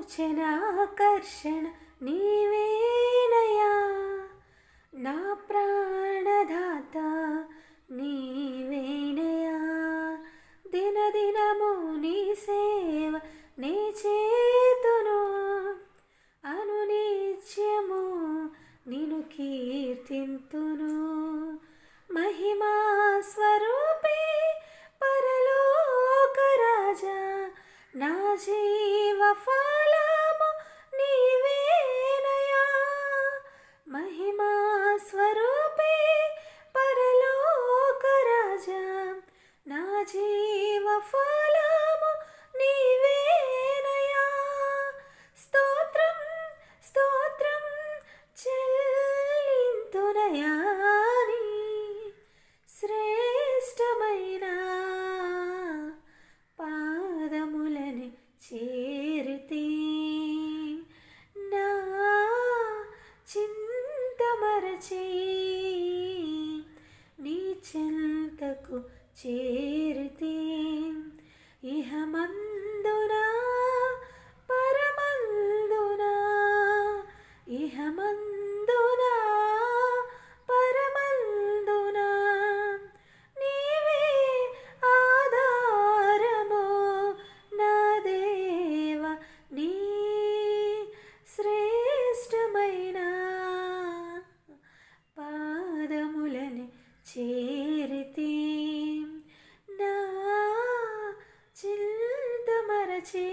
సూచనాకర్షణ నీవేనయా, నా ప్రాణదాత నీవేనయా. దినదినము నీ సేవ నే చేతును, అనునిత్యము నిన్ను కీర్తింతును. మహిమా స్వరూపే పరలోక రాజా, నా జీవ ఫలము నీవేనయా. మహిమా స్వరూపే పరలోక రాజా, నా జీవ ఫలము నీవేనయా. స్తోత్రం స్తోత్రం చెల్లింతునయా, నీ శ్రేష్టమైన పాదములని చేరితి. నా చింతమరచి నీ చెంతకు చేరితి. ఇహమందునా పరమందునా, ఇహమందునా పరమందునా, నీవే ఆధారము నా దేవ, నీ శ్రేష్టమైన పాదములని చేరితి. నా చింతమరచి